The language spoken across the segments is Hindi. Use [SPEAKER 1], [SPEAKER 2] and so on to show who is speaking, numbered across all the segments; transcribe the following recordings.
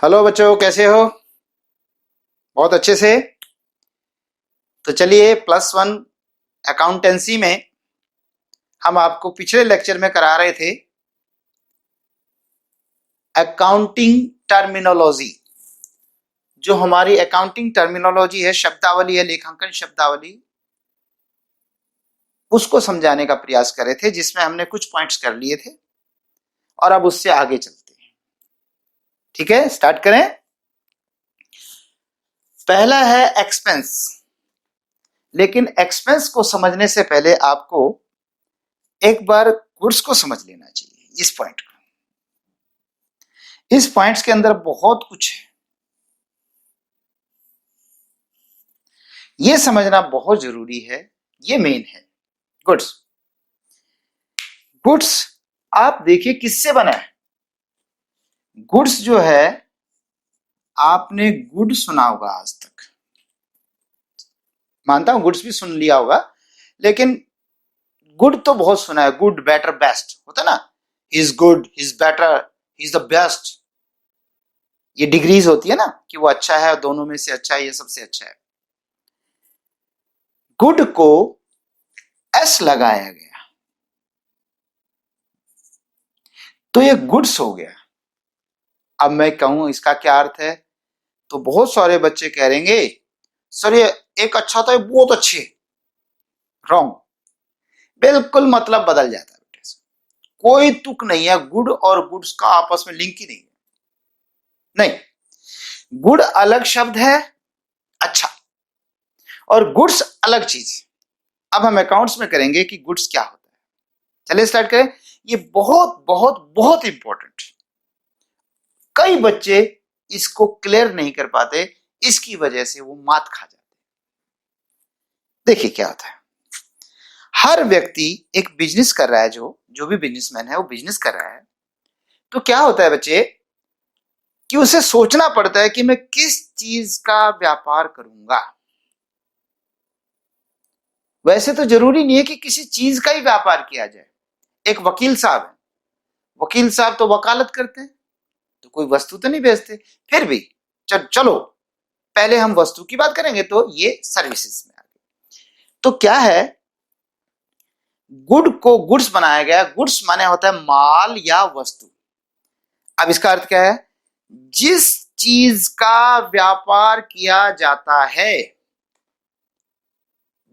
[SPEAKER 1] हेलो बच्चों, कैसे हो? बहुत अच्छे से। तो चलिए, +1 अकाउंटेंसी में हम आपको पिछले लेक्चर में करा रहे थे अकाउंटिंग टर्मिनोलॉजी। जो हमारी अकाउंटिंग टर्मिनोलॉजी है, शब्दावली है, लेखांकन शब्दावली, उसको समझाने का प्रयास कर रहे थे, जिसमें हमने कुछ पॉइंट्स कर लिए थे और अब उससे आगे चलते हैं। ठीक है, स्टार्ट करें। पहला है एक्सपेंस। लेकिन एक्सपेंस को समझने से पहले आपको एक बार गुड्स को समझ लेना चाहिए। इस पॉइंट को, इस पॉइंट्स के अंदर बहुत कुछ है, ये समझना बहुत जरूरी है। ये मेन है गुड्स। गुड्स आप देखिए किससे बना है। गुड्स जो है, आपने गुड सुना होगा आज तक, मानता हूं गुड्स भी सुन लिया होगा, लेकिन गुड तो बहुत सुना है। गुड, बेटर, बेस्ट होता है ना। He is good, he is better, he is the best. ये डिग्रीज होती है ना, कि वो अच्छा है, दोनों में से अच्छा है, ये सबसे अच्छा है। गुड को एस लगाया गया तो ये गुड्स हो गया। अब मैं कहूं इसका क्या अर्थ है, तो बहुत सारे बच्चे कह रहेंगे सर ये एक अच्छा था, बहुत अच्छी है। रॉन्ग। बिल्कुल मतलब बदल जाता है बेटे। कोई तुक नहीं है, गुड और गुड्स का आपस में लिंक ही नहीं है। नहीं, गुड अलग शब्द है, अच्छा, और गुड्स अलग चीज। अब हम अकाउंट्स में करेंगे कि गुड्स क्या होता है। चलिए स्टार्ट करें। ये बहुत बहुत बहुत इंपॉर्टेंट। कई बच्चे इसको क्लियर नहीं कर पाते, इसकी वजह से वो मात खा जाते। देखिए क्या होता है, हर व्यक्ति एक बिजनेस कर रहा है। जो भी बिजनेसमैन है वो बिजनेस कर रहा है। तो क्या होता है बच्चे, कि उसे सोचना पड़ता है कि मैं किस चीज का व्यापार करूंगा। वैसे तो जरूरी नहीं है कि किसी चीज का ही व्यापार किया जाए। एक वकील साहब है, वकील साहब तो वकालत करते हैं, तो कोई वस्तु तो नहीं बेचते। फिर भी चलो पहले हम वस्तु की बात करेंगे, तो ये सर्विसेज में आ गए। तो क्या है, गुड को गुड्स बनाया गया। गुड्स माने होता है माल या वस्तु। अब इसका अर्थ क्या है, जिस चीज का व्यापार किया जाता है,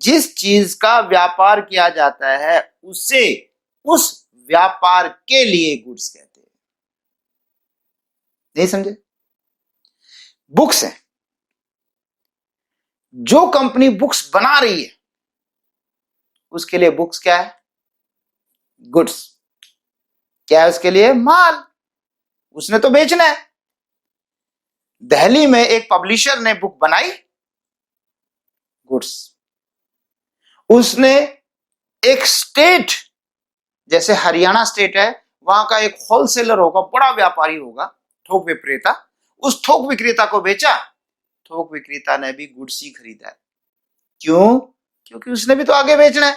[SPEAKER 1] जिस चीज का व्यापार किया जाता है उसे उस व्यापार के लिए गुड्स कहते हैं। नहीं समझे? बुक्स है, जो कंपनी बुक्स बना रही है उसके लिए बुक्स क्या है, गुड्स। क्या है उसके लिए, माल। उसने तो बेचना है। दिल्ली में एक पब्लिशर ने बुक बनाई, गुड्स। उसने एक स्टेट, जैसे हरियाणा स्टेट है, वहां का एक होलसेलर होगा, बड़ा व्यापारी होगा, थोक विक्रेता, उस थोक विक्रेता को बेचा। थोक विक्रेता ने भी गुड्स ही खरीदा है। क्यों? क्योंकि उसने भी तो आगे बेचना है।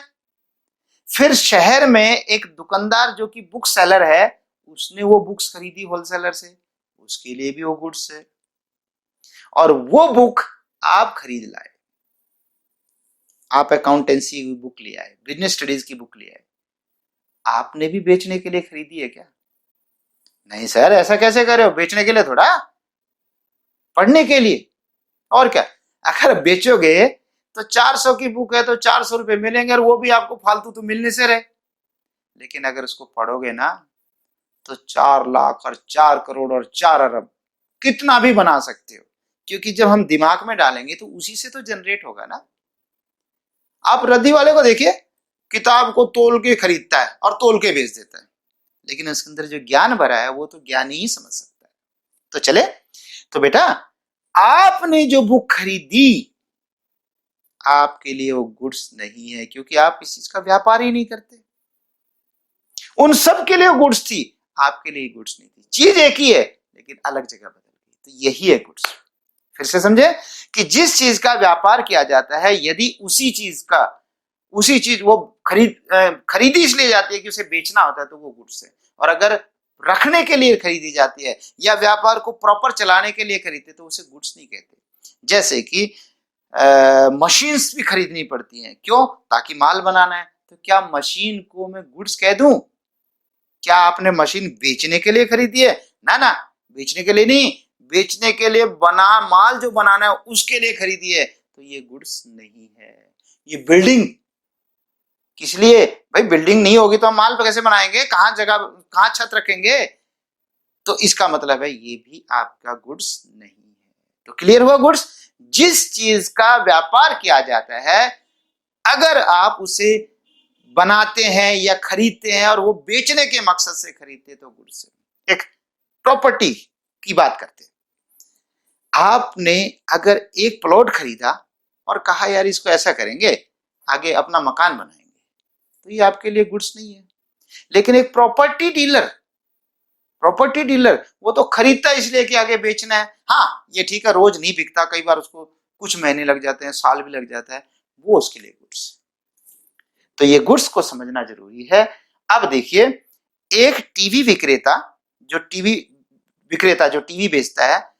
[SPEAKER 1] फिर शहर में एक दुकानदार जो कि बुक सेलर है, उसने वो बुक्स खरीदी होलसेलर से, उसके लिए भी वो गुड्स है। और वो बुक आप खरीद लाए, आप अकाउंटेंसी की बुक ले आए, बिजनेस स्टडीज की बुक ले आए, आपने भी बेचने के लिए खरीदी है क्या? नहीं सर, ऐसा कैसे कर रहे हो, बेचने के लिए थोड़ा, पढ़ने के लिए। और क्या, अगर बेचोगे तो 400 की बुक है तो 400 रुपए मिलेंगे, और वो भी आपको फालतू तो मिलने से रहे। लेकिन अगर उसको पढ़ोगे ना, तो 4 लाख और 4 करोड़ और 4 अरब कितना भी बना सकते हो। क्योंकि जब हम दिमाग में डालेंगे तो उसी से तो जनरेट होगा ना। आप रद्दी वाले को देखिए, किताब को तोल के खरीदता है और तोल के बेच देता है, लेकिन उसके अंदर जो ज्ञान भरा है वो तो ज्ञान ही समझ सकता है। तो चले, तो बेटा आपने जो बुक खरीदी, आपके लिए वो गुड्स नहीं है, क्योंकि आप इस चीज का व्यापार ही नहीं करते। उन सब के लिए गुड्स थी, आपके लिए गुड्स नहीं थी। चीज एक ही है लेकिन अलग जगह बदल गई, तो यही है गुड्स। फिर से समझे कि जिस चीज का व्यापार किया जाता है, यदि उसी चीज वो खरीदी इसलिए जाती है कि उसे बेचना होता है, तो वो गुड्स है। और अगर रखने के लिए खरीदी जाती है या व्यापार को प्रॉपर चलाने के लिए खरीदते तो उसे गुड्स नहीं कहते। जैसे कि मशीन्स भी खरीदनी पड़ती हैं, क्यों? ताकि माल बनाना है। तो क्या मशीन को मैं गुड्स कह दूं? क्या आपने मशीन बेचने के लिए खरीदी है? ना ना, बेचने के लिए नहीं, बेचने के लिए बना माल जो बनाना है उसके लिए खरीदी है, तो ये गुड्स नहीं है। ये बिल्डिंग किस लिए? भाई बिल्डिंग नहीं होगी तो हम माल कैसे बनाएंगे, कहां जगह, कहां छत रखेंगे? तो इसका मतलब है ये भी आपका गुड्स नहीं है। तो क्लियर हुआ? गुड्स जिस चीज का व्यापार किया जाता है, अगर आप उसे बनाते हैं या खरीदते हैं और वो बेचने के मकसद से खरीदते हैं तो गुड्स है। एक प्रॉपर्टी की बात करते हैं। आपने अगर एक प्लॉट खरीदा और कहा यार इसको ऐसा करेंगे, आगे अपना मकान बनाएंगे, तो ये आपके लिए गुड्स नहीं है। लेकिन एक प्रॉपर्टी डीलर वो तो खरीदता इसलिए कि आगे बेचना है। हाँ ये ठीक है, रोज नहीं बिकता, कई बार उसको कुछ महीने लग जाते हैं, साल भी लग जाता है, वो उसके लिए गुड्स। तो ये गुड्स को समझना जरूरी है। अब देखिए, एक टीवी विक्रेता जो टीवी बेचता है,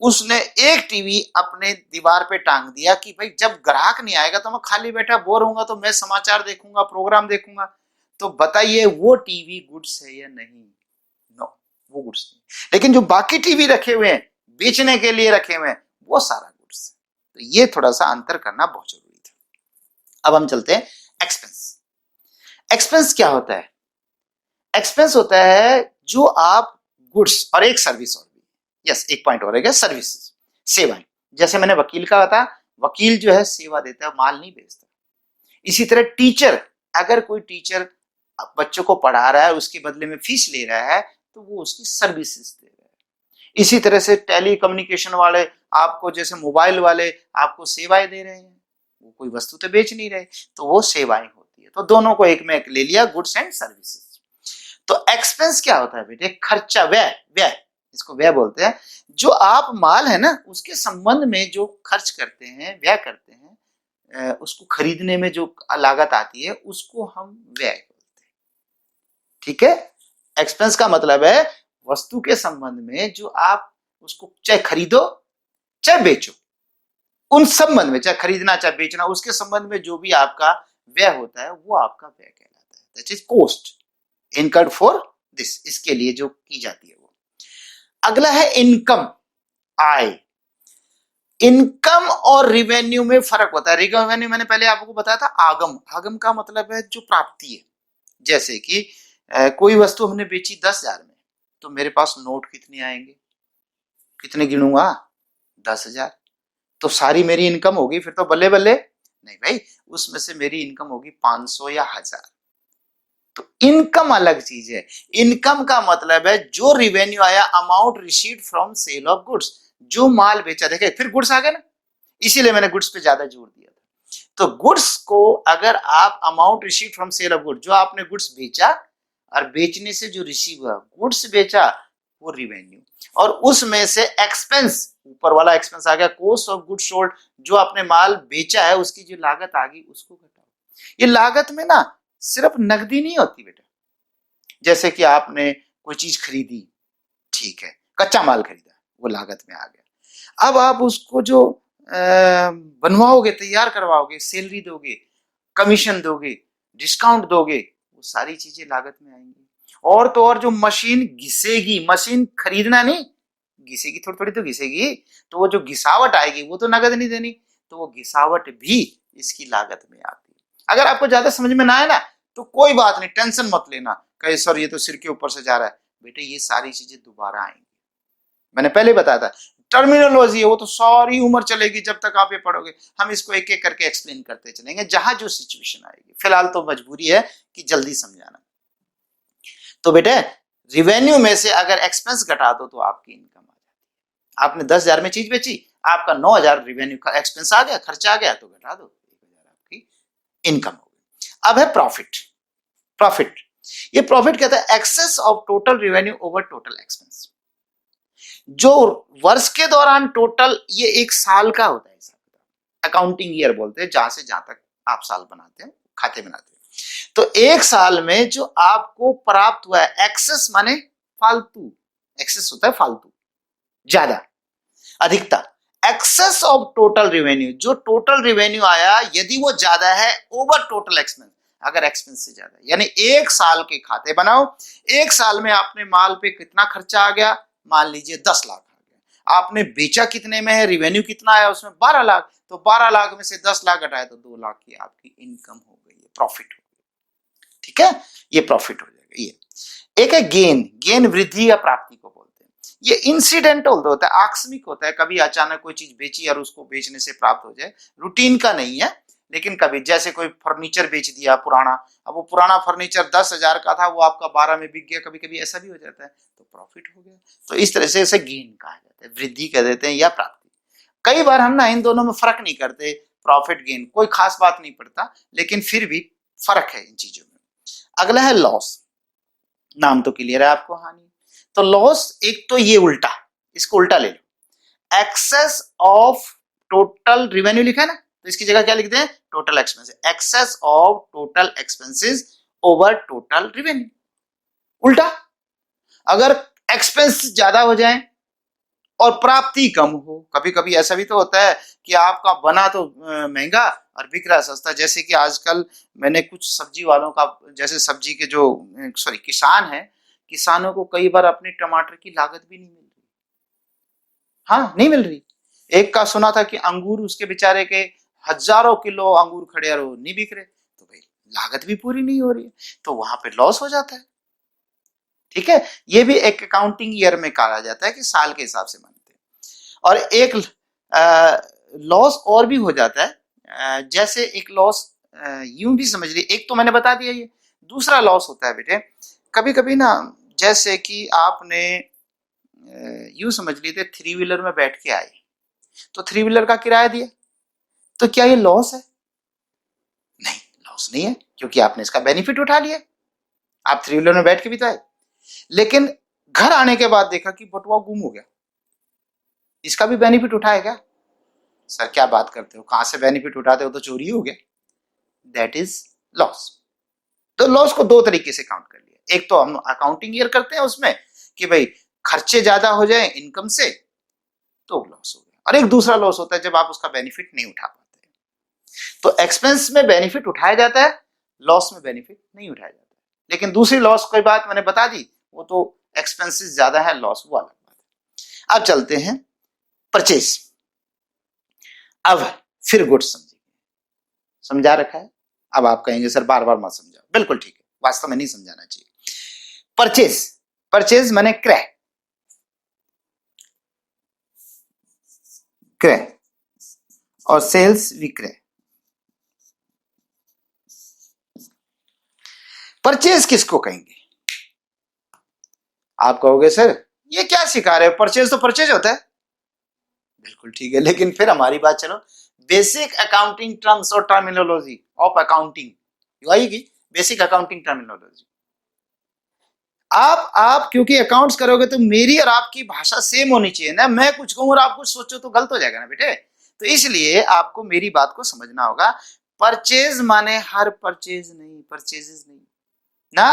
[SPEAKER 1] उसने एक टीवी अपने दीवार पे टांग दिया कि भाई जब ग्राहक नहीं आएगा तो मैं खाली बैठा बोर होऊंगा तो मैं समाचार देखूंगा, प्रोग्राम देखूंगा। तो बताइए वो टीवी गुड्स है या नहीं? नो, वो गुड्स नहीं। लेकिन जो बाकी टीवी रखे हुए हैं, बेचने के लिए रखे हुए हैं, वो सारा गुड्स है। तो ये थोड़ा सा अंतर करना बहुत जरूरी था। अब हम चलते हैं एक्सपेंस। एक्सपेंस क्या होता है? एक्सपेंस होता है जो आप गुड्स और एक सर्विस और भी, यस एक पॉइंट और है, सर्विसेज, सेवाएं। जैसे मैंने वकील का बताया, वकील जो है सेवा देता है, माल नहीं बेचता। इसी तरह टीचर, अगर कोई टीचर बच्चों को पढ़ा रहा है, उसके बदले में फीस ले रहा है, तो वो उसकी सर्विसेज दे रहा है। इसी तरह से टेली कम्युनिकेशन वाले आपको, जैसे मोबाइल वाले आपको सेवाएं दे रहे हैं, वो कोई वस्तु तो बेच नहीं रहे, तो वो सेवाएं होती है। तो दोनों को एक में ले लिया, गुड्स एंड सर्विसेज। तो एक्सपेंस क्या होता है बेटे? खर्चा, व्यय, इसको व्यय बोलते हैं। जो आप माल है ना, उसके संबंध में जो खर्च करते हैं, व्यय करते हैं, उसको खरीदने में जो लागत आती है, उसको हम व्यय बोलते हैं। ठीक है? एक्सपेंस का मतलब है वस्तु के संबंध में जो आप उसको चाहे खरीदो चाहे बेचो, उन संबंध में, चाहे खरीदना चाहे बेचना, उसके संबंध में जो भी आपका व्यय होता है वो आपका व्यय कहलाता है। That is cost incurred for this, इसके लिए जो की जाती है वो। अगला है इनकम, आय। इनकम और रिवेन्यू में फर्क होता है। रिवेन्यू मैंने पहले आपको बताया था, आगम का मतलब है जो प्राप्ति है। जैसे कि कोई वस्तु हमने बेची 10,000 में, तो मेरे पास नोट कितने आएंगे? कितने गिनूंगा? 10,000। तो सारी मेरी इनकम होगी फिर तो बल्ले बल्ले? नहीं भाई, उसमें से मेरी इनकम होगी 500 या 1000। तो इनकम अलग चीज है। इनकम का मतलब है जो रिवेन्यू आया, amount received from sale of goods, जो माल बेचा। देखे फिर गुड्स आ गए ना, इसीलिए मैंने गुड्स पे ज्यादा जोर दिया था। तो गुड्स को अगर आप amount received from sale of goods, जो आपने गुड्स बेचा और बेचने से जो रिसीव हुआ, गुड्स बेचा, वो रिवेन्यू। और उसमें से एक्सपेंस, ऊपर वाला एक्सपेंस आ गया, कॉस्ट ऑफ गुड्स सोल्ड, जो आपने माल बेचा है उसकी जो लागत आ गई उसको घटाओ। ये लागत में ना सिर्फ नकदी नहीं होती बेटा। जैसे कि आपने कोई चीज खरीदी, ठीक है, कच्चा माल खरीदा, वो लागत में आ गया। अब आप उसको जो बनवाओगे, तैयार करवाओगे, सैलरी दोगे, कमीशन दोगे, डिस्काउंट दोगे, वो सारी चीजें लागत में आएंगी। और तो और जो मशीन घिसेगी, मशीन खरीदना नहीं, घिसेगी, थोड़ी थोड़ी तो घिसेगी, तो वो जो घिसावट आएगी वो तो नगद नहीं देनी, तो वो घिसावट भी इसकी लागत में आती है। अगर आपको ज्यादा समझ में ना आए ना तो कोई बात नहीं, टेंशन मत लेना, कहे सर ये तो सिर के ऊपर से जा रहा है। बेटे ये सारी चीजें दोबारा आएंगी, मैंने पहले बताया था। टर्मिनोलॉजी है वो तो सारी उम्र चलेगी जब तक आप ये पढ़ोगे। हम इसको एक एक करके एक्सप्लेन करते चलेंगे जहां जो सिचुएशन आएगी। फिलहाल तो मजबूरी है कि जल्दी समझाना। तो बेटे रिवेन्यू में से अगर एक्सपेंस घटा दो तो आपकी इनकम आ जाती है। आपने 10,000 में चीज बेची, आपका 9,000 रिवेन्यू का एक्सपेंस आ गया, खर्चा आ गया, तो घटा दो, 1,000 आपकी इनकम हो गई। अब है प्रॉफिट। ये प्रॉफिट कहता है excess of total revenue over total expense. जो वर्ष के दौरान टोटल, ये एक साल का होता है, अकाउंटिंग ईयर बोलते हैं, जहां से जहां तक आप साल बनाते हैं, खाते बनाते हैं। तो एक साल में जो आपको प्राप्त हुआ है, एक्सेस माने फालतू, एक्सेस होता है फालतू, ज्यादा, अधिकता। एक्सेस ऑफ टोटल रेवेन्यू, जो टोटल रेवेन्यू आया यदि वो ज्यादा है ओवर टोटल एक्सपेंस, अगर एक्सपेंस से ज्यादा, यानी एक साल के खाते बनाओ, एक साल में आपने माल पे कितना खर्चा आ गया, मान लीजिए 10 लाख आ गया, आपने बेचा कितने में है, रेवेन्यू कितना आया उसमें 12 लाख, तो 12 लाख में से 10 लाख घटाए तो 2 लाख की आपकी इनकम हो गई है, प्रॉफिट हो गई, ठीक है, ये प्रॉफिट हो जाएगा। ये एक है गेन, गेन वृद्धि या प्राप्ति को बोलते हैं, ये इंसिडेंटल होता है, आकस्मिक होता है, कभी अचानक कोई चीज बेची और उसको बेचने से प्राप्त हो जाए, रूटीन का नहीं है, लेकिन कभी जैसे कोई फर्नीचर बेच दिया पुराना, अब वो पुराना फर्नीचर 10,000 का था, वो आपका 12 में बिक गया, कभी कभी ऐसा भी हो जाता है, तो प्रॉफिट हो गया। तो इस तरह से इसे गेन कहा जाता है, वृद्धि कह देते हैं या प्राप्ति। कई बार हम ना इन दोनों में फर्क नहीं करते, प्रॉफिट गेन कोई खास बात नहीं पड़ता, लेकिन फिर भी फर्क है इन चीजों में। अगला है लॉस, नाम तो क्लियर है आपको, हानि। तो लॉस एक तो ये उल्टा, इसको उल्टा ले लो, एक्सेस ऑफ टोटल रेवेन्यू लिखा है ना, तो इसकी जगह क्या लिखते हैं, total expenses, excess of total expenses over total revenue, उल्टा। अगर एक्सपेंस ज्यादा हो जाए और प्राप्ति कम हो, कभी कभी ऐसा भी तो होता है कि आपका बना तो महंगा और बिक रहा सस्ता, जैसे कि आजकल मैंने कुछ सब्जी वालों का, जैसे सब्जी के जो किसान है, किसानों को कई बार अपने टमाटर की लागत भी नहीं मिल रही, हाँ नहीं मिल रही। एक का सुना था कि अंगूर उसके बेचारे के हजारों किलो अंगूर खड़े और नहीं बिक रहे, तो भाई लागत भी पूरी नहीं हो रही है, तो वहां पे लॉस हो जाता है, ठीक है। ये भी एक अकाउंटिंग ईयर में कहा जाता है कि साल के हिसाब से मानते हैं। और एक लॉस और भी हो जाता है, जैसे एक लॉस यूं भी समझ लीजिए, एक तो मैंने बता दिया, ये दूसरा लॉस होता है बेटे, कभी कभी ना, जैसे कि आपने यूं समझ लीजिए 3 व्हीलर में बैठ के आए, तो 3 व्हीलर का किराया दिया, तो क्या ये लॉस है? नहीं, लॉस नहीं है, क्योंकि आपने इसका बेनिफिट उठा लिया, आप 3 व्हीलर में बैठ के भी तो आए। लेकिन घर आने के बाद देखा कि बटुआ गुम हो गया, इसका भी बेनिफिट उठाए क्या? सर क्या बात करते हो, कहां से बेनिफिट उठाते हो, तो चोरी हो गया, दैट इज लॉस। तो लॉस को दो तरीके से काउंट कर लिया, एक तो हम अकाउंटिंग ईयर करते हैं उसमें कि भाई खर्चे ज्यादा हो जाए इनकम से तो लॉस हो गया, और एक दूसरा लॉस होता है जब आप उसका बेनिफिट नहीं उठा पाते। तो एक्सपेंस में बेनिफिट उठाया जाता है, लॉस में बेनिफिट नहीं उठाया जाता है। लेकिन दूसरी लॉस कोई बात मैंने बता दी, वो तो एक्सपेंसेस ज्यादा है, लॉस वो अलग बात है। अब चलते हैं परचेज। अब फिर गुड्स समझेंगे, समझा रखा है, अब आप कहेंगे सर बार बार मत समझाओ, बिल्कुल ठीक है, वास्तव में नहीं समझाना चाहिए। परचेज, परचेज माने क्रय, क्रय, और सेल्स विक्रय। परचेज किसको कहेंगे? आप कहोगे सर ये क्या सिखा रहे हो, परचेज तो परचेज होता है, बिल्कुल ठीक है, लेकिन फिर हमारी बात चलो बेसिक अकाउंटिंग टर्म्स और टर्मिनोलॉजी ऑफ अकाउंटिंग आएगी, बेसिक अकाउंटिंग टर्मिनोलॉजी। आप क्योंकि अकाउंट्स करोगे तो मेरी और आपकी भाषा सेम होनी चाहिए ना, मैं कुछ कहूं और आप कुछ सोचो तो गलत हो जाएगा ना बेटे, तो इसलिए आपको मेरी बात को समझना होगा। परचेज माने हर परचेज नहीं, परचेजेस नहीं ना,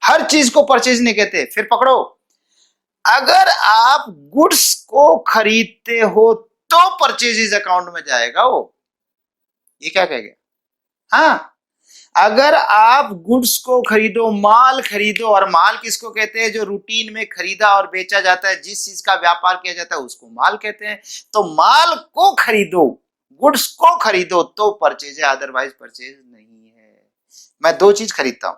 [SPEAKER 1] हर चीज को परचेज नहीं कहते। फिर पकड़ो, अगर आप गुड्स को खरीदते हो तो परचेजेस अकाउंट में जाएगा वो, ये क्या कहेगा? हाँ, अगर आप गुड्स को खरीदो, माल खरीदो, और माल किसको कहते हैं? जो रूटीन में खरीदा और बेचा जाता है, जिस चीज का व्यापार किया जाता है उसको माल कहते हैं। तो माल को खरीदो, गुड्स को खरीदो तो परचेज है, अदरवाइज परचेज नहीं है। मैं दो चीज खरीदता हूं,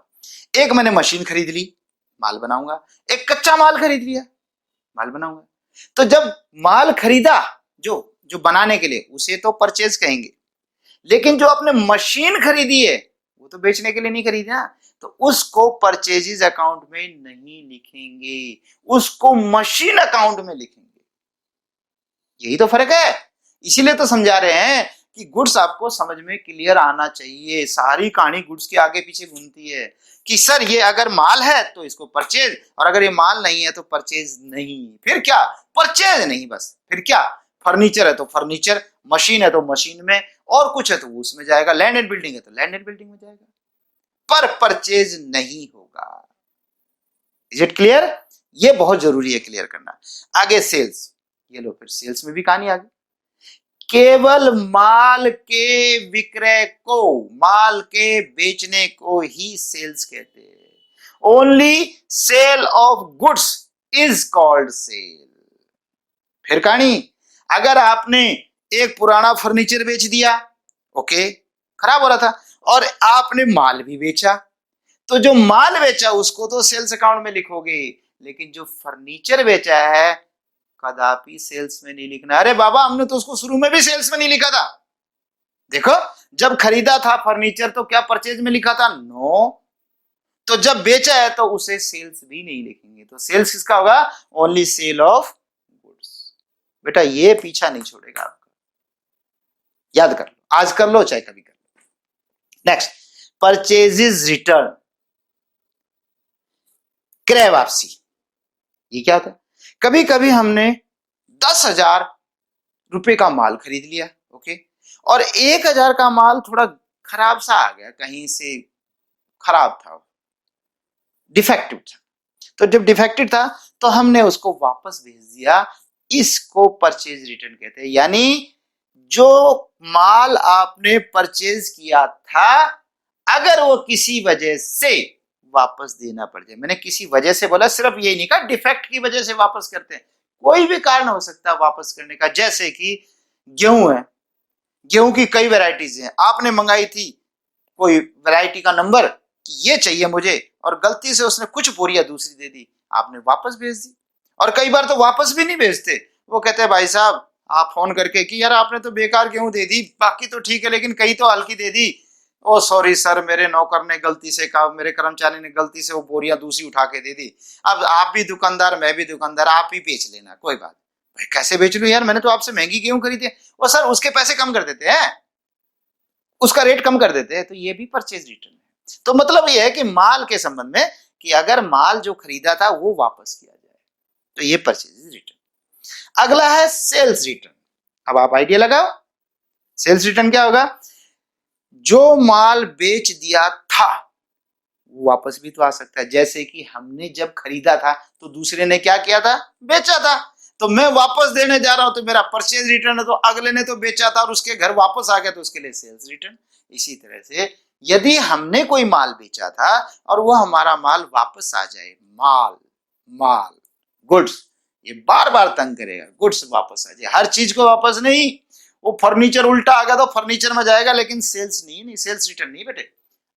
[SPEAKER 1] एक मैंने मशीन खरीद ली, माल बनाऊंगा, एक कच्चा माल खरीद लिया, माल बनाऊंगा। तो जब माल खरीदा जो जो बनाने के लिए, उसे तो परचेज कहेंगे, लेकिन जो आपने मशीन खरीदी है वो तो बेचने के लिए नहीं खरीदी ना, तो उसको परचेजेस अकाउंट में नहीं लिखेंगे, उसको मशीन अकाउंट में लिखेंगे। यही तो फर्क है, इसीलिए तो समझा रहे हैं कि गुड्स आपको समझ में क्लियर आना चाहिए। सारी कहानी गुड्स के आगे पीछे घूमती है कि सर ये अगर माल है तो इसको परचेज, और अगर ये माल नहीं है तो परचेज नहीं। फिर क्या? परचेज नहीं, बस फिर क्या? फर्नीचर है तो फर्नीचर, मशीन है तो मशीन में, और कुछ है तो उसमें जाएगा, लैंड एंड बिल्डिंग है तो लैंड एंड बिल्डिंग में जाएगा, पर परचेज नहीं होगा। Is it clear? ये बहुत जरूरी है क्लियर करना। आगे सेल्स, ये लो फिर सेल्स में भी कहानी आ गई। केवल माल के विक्रय को, माल के बेचने को ही सेल्स कहते हैं। Only sale of goods is called sale. फिर कहानी, अगर आपने एक पुराना फर्नीचर बेच दिया, ओके, खराब हो रहा था, और आपने माल भी बेचा, तो जो माल बेचा उसको तो सेल्स अकाउंट में लिखोगे, लेकिन जो फर्नीचर बेचा है कदापि सेल्स में नहीं लिखना। अरे बाबा, हमने तो उसको शुरू में भी सेल्स में नहीं लिखा था। देखो, जब खरीदा था फर्नीचर तो क्या परचेज में लिखा था? नो। तो जब बेचा है तो उसे सेल्स भी नहीं लिखेंगे। तो सेल्स किसका होगा? Only sale of goods. बेटा ये पीछा नहीं छोड़ेगा आपका, याद कर लो, आज कर लो चाहे कभी कर लो। नेक्स्ट, परचेजेस रिटर्न, क्रय वापसी। ये क्या होता है? कभी कभी हमने 10,000 रुपए का माल खरीद लिया, ओके, और 1,000 का माल थोड़ा खराब सा आ गया, कहीं से खराब था, डिफेक्टिव था। तो जब डिफेक्टिव था तो हमने उसको वापस भेज दिया, इसको परचेज रिटर्न कहते हैं। यानी जो माल आपने परचेज किया था, अगर वो किसी वजह से वापस देना पड़ जाए, मैंने किसी वजह से बोला, सिर्फ यही नहीं कहा डिफेक्ट की वजह से वापस करते हैं, कोई भी कारण हो सकता है वापस करने का। जैसे कि गेहूं है, गेहूं की कई वैरायटीज हैं, आपने मंगाई थी कोई वैरायटी का नंबर कि ये चाहिए मुझे, और गलती से उसने कुछ बोरियां दूसरी दे दी, आपने वापस भेज दी। और कई बार तो वापस भी नहीं भेजते, वो कहते हैं भाई साहब आप फोन करके कि यार आपने तो बेकार गेहूं दे दी, बाकी तो ठीक है लेकिन कई तो हल्की दे दी। ओ सॉरी सर, मेरे नौकर ने गलती से कहा, मेरे कर्मचारी ने गलती से वो बोरियां दूसरी उठा के दे दी। अब आप भी दुकानदार, मैं भी दुकानदार, आप ही बेच लेना, कोई बात। भाई कैसे बेच लूं यार, मैंने तो आपसे महंगी गेहूं खरीदी है। वो सर उसके पैसे कम कर देते हैं, उसका रेट कम कर देते हैं, तो ये भी परचेज रिटर्न है। तो मतलब ये है कि माल के संबंध में कि अगर माल जो खरीदा था वो वापस किया जाए, तो ये परचेज रिटर्न। अगला है सेल्स रिटर्न। अब आप आइडिया लगाओ, सेल्स रिटर्न क्या होगा? जो माल बेच दिया था वो वापस भी तो आ सकता है। जैसे कि हमने जब खरीदा था तो दूसरे ने क्या किया था? बेचा था, तो मैं वापस देने जा रहा हूं तो मेरा परचेज रिटर्न है। तो अगले ने तो बेचा था और उसके घर वापस आ गया, तो उसके लिए सेल्स रिटर्न। इसी तरह से यदि हमने कोई माल बेचा था और वो हमारा माल वापस आ जाए, माल माल गुड्स, ये बार बार तंग करेगा, गुड्स वापस आ जाए, हर चीज को वापस नहीं। वो फर्नीचर उल्टा आ गया तो फर्नीचर में जाएगा, लेकिन सेल्स नहीं, सेल्स रिटर्न नहीं बेटे।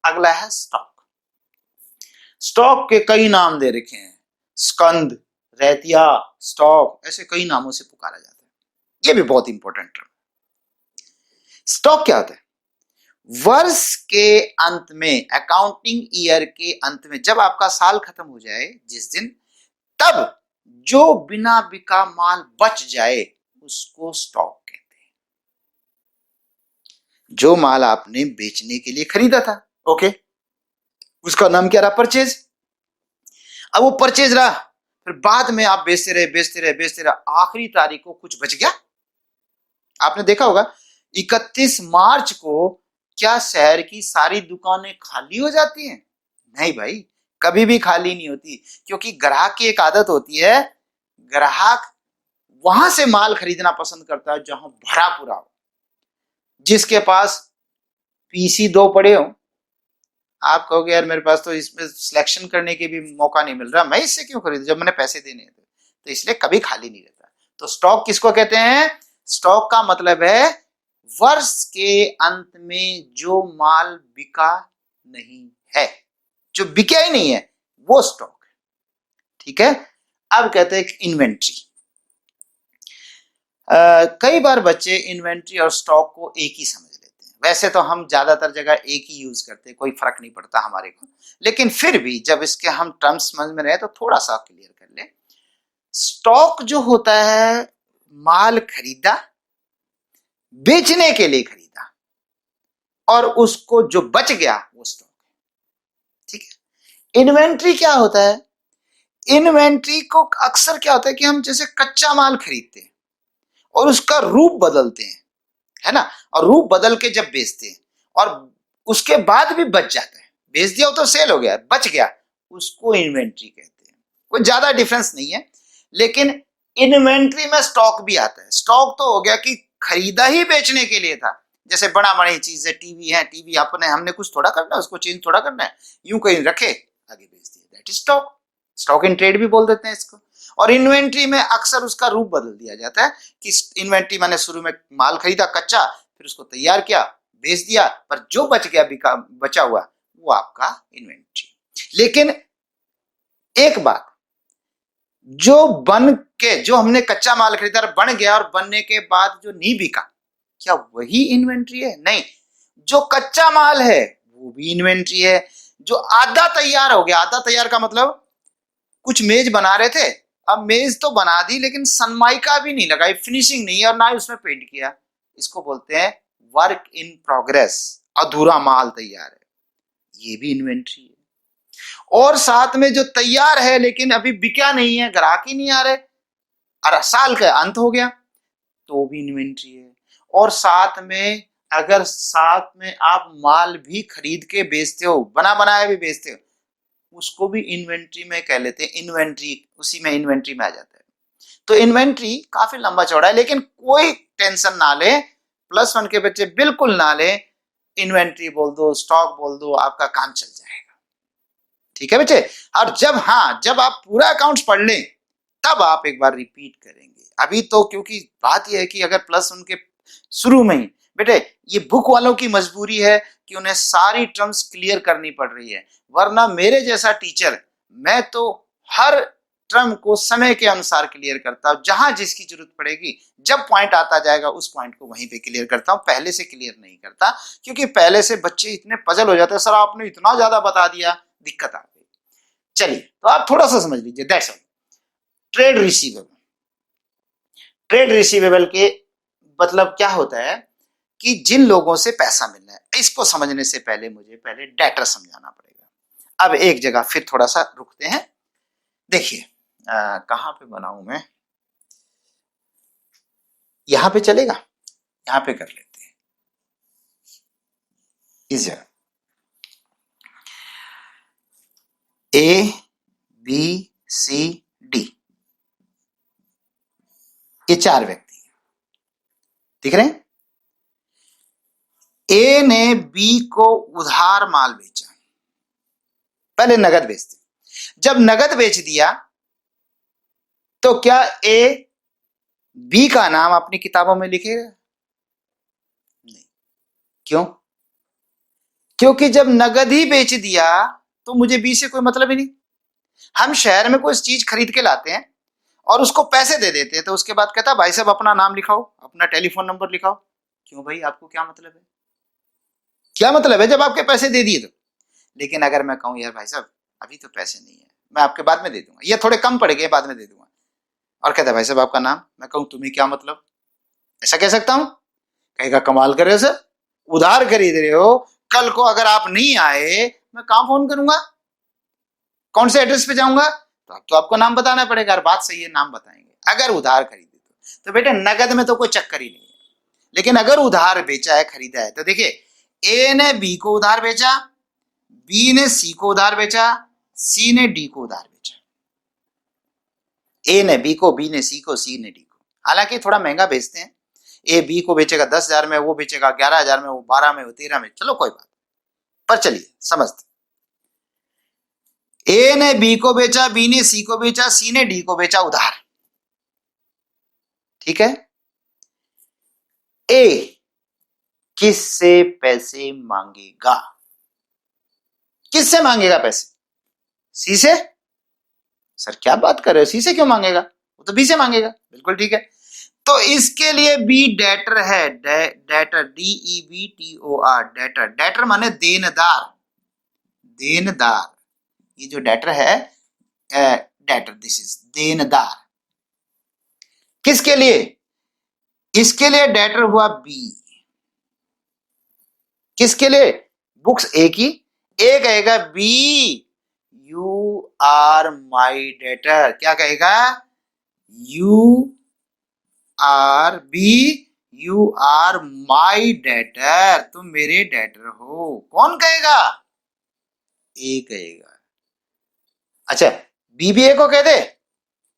[SPEAKER 1] अगला है स्टॉक। स्टॉक के कई नाम दे रखे हैं, स्कंद, रैतिया, स्टॉक, ऐसे कई नामों से पुकारा जाता है। ये भी बहुत इंपॉर्टेंट टर्म। स्टॉक क्या होता है? वर्ष के अंत में, अकाउंटिंग ईयर के अंत में, जब आपका साल खत्म हो जाए जिस दिन, तब जो बिना बिका माल बच जाए उसको स्टॉक कहते हैं। जो माल आपने बेचने के लिए खरीदा था, ओके, उसका नाम क्या रहा? परचेज। अब वो परचेज रहा, फिर बाद में आप बेचते रहे बेचते रहे बेचते रहे, आखिरी तारीख को कुछ बच गया। आपने देखा होगा 31 मार्च को क्या शहर की सारी दुकानें खाली हो जाती हैं? नहीं भाई, कभी भी खाली नहीं होती, क्योंकि ग्राहक की एक आदत होती है, ग्राहक वहां से माल खरीदना पसंद करता है जहां भरा पूरा हो। जिसके पास पीसी 2 पड़े हो, आप कहोगे यार मेरे पास तो इसमें सिलेक्शन करने के भी मौका नहीं मिल रहा, मैं इससे क्यों खरीदूं जब मैंने पैसे देने हैं। तो इसलिए कभी खाली नहीं रहता। तो स्टॉक किसको कहते हैं? स्टॉक का मतलब है वर्ष के अंत में जो माल बिका नहीं है, जो बिका ही नहीं है, वो स्टॉक है। ठीक है। अब कहते हैं इन्वेंट्री। कई बार बच्चे इन्वेंट्री और स्टॉक को एक ही समझ लेते हैं। वैसे तो हम ज्यादातर जगह एक ही यूज करते हैं, कोई फर्क नहीं पड़ता हमारे को, लेकिन फिर भी जब इसके हम टर्म्स समझ में रहे तो थोड़ा सा क्लियर कर ले। स्टॉक जो होता है, माल खरीदा, बेचने के लिए खरीदा, और उसको जो बच गया वो स्टॉक है। ठीक है। इन्वेंट्री क्या होता है? इन्वेंट्री को अक्सर क्या होता है कि हम जैसे कच्चा माल खरीदते हैं और उसका रूप बदलते हैं, है ना, और रूप बदल के जब बेचते हैं और उसके बाद भी बच जाता है, बेच दिया तो सेल हो गया, बच गया, उसको इन्वेंट्री कहते हैं। कोई ज्यादा डिफरेंस नहीं है। लेकिन इन्वेंट्री में स्टॉक भी आता है। स्टॉक तो हो गया कि खरीदा ही बेचने के लिए था, जैसे बड़ा बड़ी चीज है, टीवी है, टीवी अपने हमने कुछ थोड़ा करना है, उसको चेंज थोड़ा करना है, यूं कहीं रखे आगे बेच दिया, that is stock. Stock in trade भी बोल देते हैं इसको। और इन्वेंट्री में अक्सर उसका रूप बदल दिया जाता है कि इन्वेंट्री मैंने शुरू में माल खरीदा कच्चा, फिर उसको तैयार किया, बेच दिया, पर जो बच गया बचा हुआ वो आपका इन्वेंट्री। लेकिन एक बात, जो हमने कच्चा माल खरीदा और बन गया और बनने के बाद जो नहीं बिका, क्या वही इन्वेंट्री है? नहीं, जो कच्चा माल है वो भी इन्वेंट्री है। जो आधा तैयार हो गया, आधा तैयार का मतलब कुछ मेज बना रहे थे, अब मेज तो बना दी लेकिन सनमाइका भी नहीं लगाई, फिनिशिंग नहीं है और ना ही उसमें पेंट किया, इसको बोलते हैं वर्क इन प्रोग्रेस, अधूरा माल तैयार है, ये भी इन्वेंट्री है। और साथ में जो तैयार है लेकिन अभी बिका नहीं है, ग्राहक ही नहीं आ रहे, और साल का अंत हो गया, तो भी इन्वेंट्री है। और साथ में अगर साथ में आप माल भी खरीद के बेचते हो, बना बनाया भी बेचते हो, उसको भी इन्वेंट्री में कह लेते हैं। इन्वेंट्री उसी में इन्वेंट्री में आ जाता है। तो इन्वेंट्री काफी लंबा चौड़ा है, लेकिन कोई टेंशन ना ले, +1 के बच्चे बिल्कुल ना ले, इन्वेंट्री बोल दो, स्टॉक बोल दो, आपका काम चल जाएगा। ठीक है बच्चे? और जब आप पूरा अकाउंट्स पढ़ लें तब आप एक बार रिपीट करेंगे। अभी तो क्योंकि बात यह है कि अगर +1 के शुरू में ही बेटे, ये बुक वालों की मजबूरी है कि उन्हें सारी टर्म्स क्लियर करनी पड़ रही है, वरना मेरे जैसा टीचर, मैं तो हर टर्म को समय के अनुसार क्लियर करता हूं, जहां जिसकी जरूरत पड़ेगी, जब पॉइंट आता जाएगा उस पॉइंट को वहीं पे क्लियर करता हूं, पहले से क्लियर नहीं करता, क्योंकि पहले से बच्चे इतने पजल हो जाते हैं, सर आपने इतना ज्यादा बता दिया, दिक्कत आ गई। चलिए, तो आप थोड़ा सा समझ लीजिए, that's all. Trade receivable, trade receivable के मतलब क्या होता है कि जिन लोगों से पैसा मिलना है, इसको समझने से पहले मुझे पहले डेटर समझाना पड़ेगा। अब एक जगह फिर थोड़ा सा रुकते हैं, देखिए कहां पे बनाऊं मैं, यहां पे चलेगा, यहां पे कर लेते हैं इस जगह। A B C D, ये 4 व्यक्ति दिख रहे हैं। ए ने बी को उधार माल बेचा, पहले नगद बेचते, जब नगद बेच दिया तो क्या ए बी का नाम अपनी किताबों में लिखेगा? नहीं। क्यों? क्योंकि जब नगद ही बेच दिया तो मुझे बी से कोई मतलब ही नहीं। हम शहर में कोई चीज खरीद के लाते हैं और उसको पैसे दे देते हैं, तो उसके बाद कहता भाई साहब अपना नाम लिखाओ, अपना टेलीफोन नंबर लिखाओ। क्यों भाई, आपको क्या मतलब है? क्या मतलब है जब आपके पैसे दे दिए तो? लेकिन अगर मैं कहूं यार भाई साहब अभी तो पैसे नहीं है, मैं आपके बाद में दे दूंगा, ये थोड़े कम पड़ गए बाद में दे दूंगा, और कहता है भाई साहब आपका नाम, मैं कहूं तुम्हें क्या मतलब, ऐसा कह सकता हूं? कहेगा कमाल कर रहे हो सर, उधार खरीद रहे हो, कल को अगर आप नहीं आए मैं कहां फोन करूंगा, कौन से एड्रेस पे जाऊंगा? तो आपको नाम बताना पड़ेगा। और बात सही है, नाम बताएंगे अगर उधार खरीदे तो बेटे नगद में तो कोई चक्कर ही नहीं है। लेकिन अगर उधार बेचा है, खरीदा है, तो देखिए ए ने बी को उधार बेचा, बी ने सी को उधार बेचा, सी ने डी को उधार बेचा। ए ने बी को, बी ने सी को, सी ने डी को। हालांकि थोड़ा महंगा बेचते हैं, ए बी को बेचेगा 10,000 में, वो बेचेगा 11,000 में, वो 12 में, वो 13 में, चलो कोई बात, पर चलिए समझते। ए ने बी को बेचा, बी ने सी को बेचा, सी ने डी को बेचा उधार, ठीक है। ए किससे पैसे मांगेगा? किससे मांगेगा पैसे? सी से? सर क्या बात कर रहे हो, सी से क्यों मांगेगा, वो तो बी से मांगेगा, बिल्कुल ठीक है। तो इसके लिए बी डेटर है, डेटर, DEBTOR, डेटर। डेटर माने देनदार, देनदार, ये जो डेटर है, डेटर, दिस इज देनदार। किसके लिए? इसके लिए डेटर हुआ बी। किसके लिए? बुक्स ए की। ए कहेगा B you are my debtor, क्या कहेगा? You are B, you are my debtor, तुम मेरे डेटर हो। कौन कहेगा? ए कहेगा। अच्छा, बी भी ए को कह दे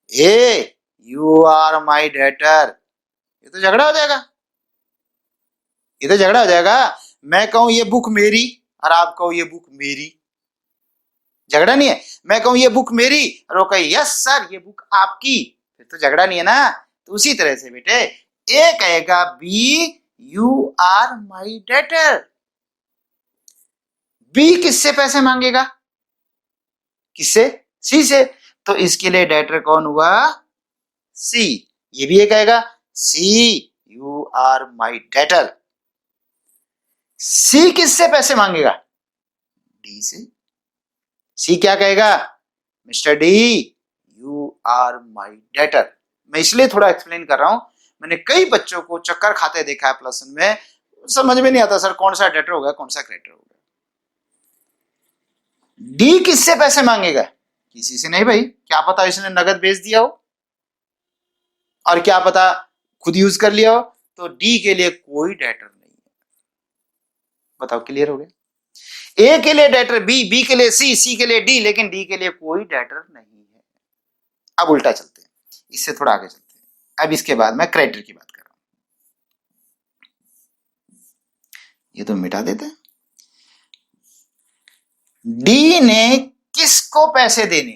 [SPEAKER 1] ए यू आर माई डेटर, ये तो झगड़ा हो जाएगा, ये तो झगड़ा हो जाएगा। मैं कहूं ये बुक मेरी और आप कहो ये बुक मेरी, झगड़ा नहीं है। मैं कहूं ये बुक मेरी और वो कहे यस सर ये बुक आपकी, फिर तो झगड़ा नहीं है ना। तो उसी तरह से बेटे ए कहेगा B you are my debtor, B किससे पैसे मांगेगा, किससे, सी से, तो इसके लिए डेटर कौन हुआ, सी। ये भी ये कहेगा सी you are my debtor, C किससे पैसे मांगेगा, डी से। सी क्या कहेगा, mister D you are my debtor. मैं इसलिए थोड़ा एक्सप्लेन कर रहा हूं, मैंने कई बच्चों को चक्कर खाते देखा है प्लस वन में, समझ में नहीं आता सर कौन सा डेटर होगा कौन सा क्रेडिटर होगा। डी किससे पैसे मांगेगा, किसी से नहीं भाई, क्या पता इसने नगद बेच दिया हो और क्या पता खुद यूज कर लिया हो, तो डी के लिए कोई डेटर नहीं है। बताओ क्लियर हो गया। ए के लिए डेटर बी, बी के लिए सी, सी के लिए डी, लेकिन डी के लिए कोई डेटर नहीं है। अब उल्टा चलते हैं, इससे थोड़ा आगे चलते हैं। अब इसके बाद मैं क्रेडिटर की बात कर रहा हूं, ये तो मिटा देते हैं। डी ने किसको पैसे देने,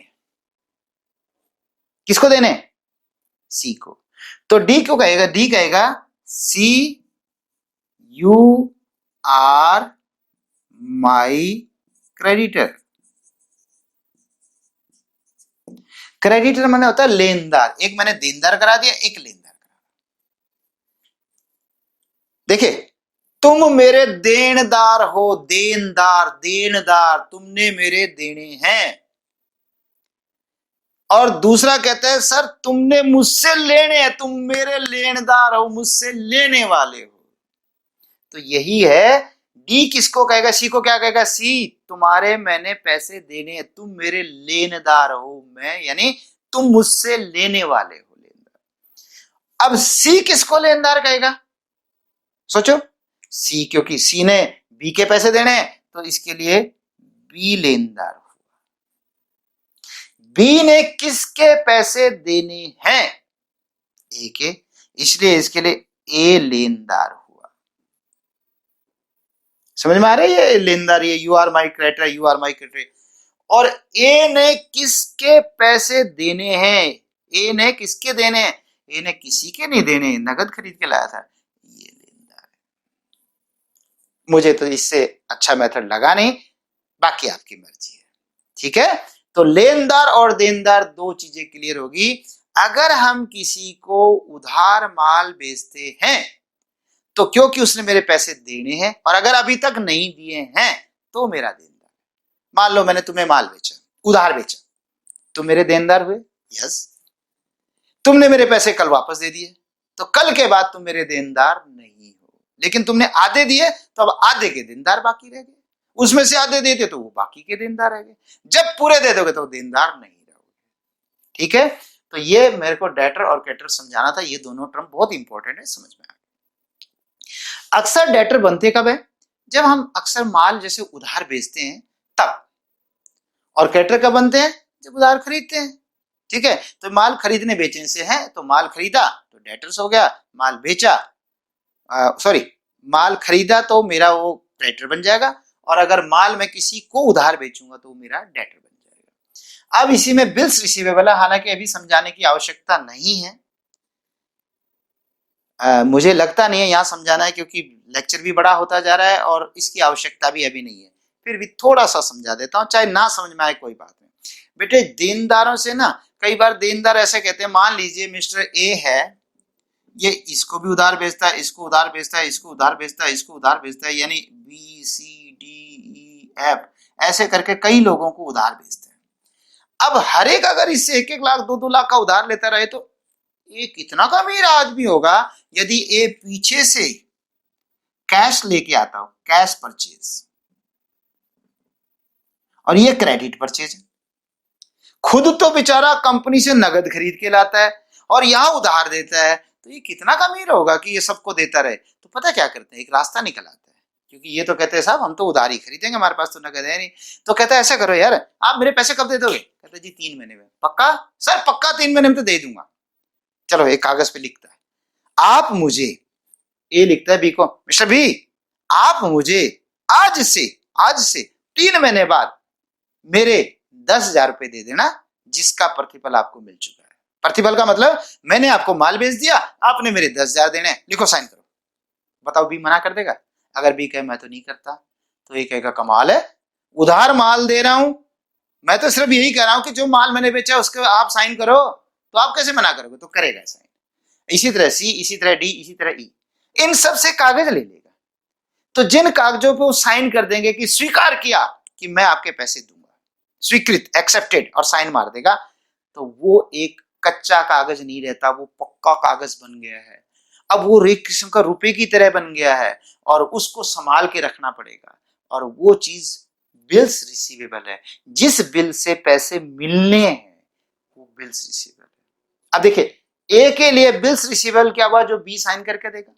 [SPEAKER 1] किसको देने, सी को। तो डी क्यों कहेगा, डी कहेगा सी you are my creditor. Creditor माने होता है लेनदार, एक मैंने देनदार करा दिया, एक लेनदार करा। देखिए तुम मेरे देनदार हो, देनदार, देनदार तुमने मेरे देने हैं। और दूसरा कहते हैं सर तुमने मुझसे लेने हैं, तुम मेरे लेनदार हो, मुझसे लेने वाले हो। तो यही है, डी किसको कहेगा, सी को क्या कहेगा, सी तुम्हारे मैंने पैसे देने हैं, तुम मेरे लेनदार हो, मैं यानी तुम मुझसे लेने वाले हो, लेनदार। अब सी किसको लेनदार कहेगा, सोचो, सी क्योंकि सी ने बी के पैसे देने हैं तो इसके लिए बी लेनदार हुआ। बी ने किसके पैसे देने हैं, ए के, इसलिए इसके लिए ए लेनदार हुआ। समझ में आ रही है, लेनदार ये you are my creditor, you are my creditor. और ए ने किसके पैसे देने हैं, ए ने किसके देने हैं, ए ने किसी के नहीं देने, नगद खरीद के लाया था, ये लेनदार है। मुझे तो इससे अच्छा मेथड लगा नहीं, बाकी आपकी मर्जी है, ठीक है। तो लेनदार और देनदार दो चीजें क्लियर होगी। अगर हम किसी को उधार माल बेचते हैं तो क्योंकि उसने मेरे पैसे देने हैं, और अगर अभी तक नहीं दिए हैं तो मेरा देनदार। मान लो मैंने तुम्हें माल बेचा, उधार बेचा, तुम मेरे देनदार हुए, यस। तुमने मेरे पैसे कल वापस दे दिए तो कल के बाद तुम मेरे देनदार नहीं हो, लेकिन तुमने आधे दिए तो अब आधे के देनदार बाकी रह गए, उसमें से आधे देते तो वो बाकी के देनदार रह गए। जब पूरे दे दोगे तो देनदार नहीं रहोगे, ठीक है। तो ये मेरे को डेटर और क्रेडिटर समझाना था, ये दोनों टर्म बहुत इंपॉर्टेंट है, समझ में आ गया। अक्सर डेटर बनते कब है, जब हम अक्सर माल जैसे उधार बेचते हैं तब, और क्रेडिटर कब बनते हैं, जब उधार खरीदते हैं, ठीक है। तो माल खरीदने बेचने से है, तो माल खरीदा तो डेटर्स हो गया, माल बेचा सॉरी माल खरीदा तो मेरा वो क्रेडिटर बन जाएगा, और अगर माल मैं किसी को उधार बेचूंगा तो मेरा डेटर बन जाएगा। अब इसी में बिल्स रिसीवेबल है, हालांकि अभी समझाने की आवश्यकता नहीं है, मुझे लगता नहीं है यहां समझाना है, क्योंकि लेक्चर भी बड़ा होता जा रहा है और इसकी आवश्यकता भी अभी नहीं है। फिर भी थोड़ा सा समझा देता हूं, चाहे ना समझ में आए कोई बात नहीं। बेटे देनदारों से ना कई बार देनदार ऐसे कहते हैं, मान लीजिए मिस्टर ए है, ये इसको भी उधार बेचता है, इसको उधार बेचता है, इसको उधार बेचता है, इसको उधार बेचता है, यानी B C D E F ऐसे करके कई लोगों को उधार बेचते हैं। अब हर एक अगर इससे 1-1 लाख 2-2 लाख का उधार लेता रहे तो ये कितना का अमीर आदमी होगा यदि ये पीछे से कैश लेके आता हो, कैश परचेज, और ये क्रेडिट परचेज है। खुद तो बेचारा कंपनी से नगद खरीद के लाता है और यहां उधार देता है, तो ये कितना का अमीर होगा कि ये सबको देता रहे। तो पता क्या करते हैं, एक रास्ता निकल आता है, क्योंकि ये तो कहते हैं साहब हम तो उधार ही खरीदेंगे, हमारे पास तो नगद है नहीं। तो कहता है ऐसा करो यार, आप मेरे पैसे कब दे दोगे? कहते जी 3 महीने में। पक्का? सर पक्का 3 महीने में तो दे दूंगा। चलो एक कागज पे लिखता है, आप मुझे, ए लिखता है बी को, मिस्टर बी आप मुझे आज से 3 महीने बाद मेरे 10,000 रुपए दे देना, जिसका प्रतिफल आपको मिल चुका है। प्रतिफल का मतलब मैंने आपको माल बेच दिया, आपने मेरे 10,000 देने, लिखो साइन करो। बताओ बी मना कर देगा? अगर बी कहे मैं तो नहीं करता, तो ये कहेगा कमाल है, उधार माल दे रहा हूं, मैं तो सिर्फ यही कह रहा हूं कि जो माल मैंने बेचा उसके आप साइन करो, तो आप कैसे मना करोगे? तो करेगा साइन। इसी तरह सी, इसी तरह डी, इसी तरह ई, इन सब से कागज ले लेगा। तो जिन कागजों पे वो साइन कर देंगे कि स्वीकार किया कि मैं आपके पैसे दूंगा, स्वीकृत, एक्सेप्टेड, और साइन मार देगा, तो वो एक कच्चा कागज नहीं रहता, वो पक्का कागज बन गया है। अब वो एक किस्म का रुपए की तरह बन गया है और उसको संभाल के रखना पड़ेगा। और वो चीज बिल्स रिसीवेबल है। जिस बिल से पैसे मिलने हैं वो बिल्स रिसीवेबल है। अब देखिए, ए के लिए बिल्स रिसीवेबल क्या हुआ? जो बी साइन करके देगा।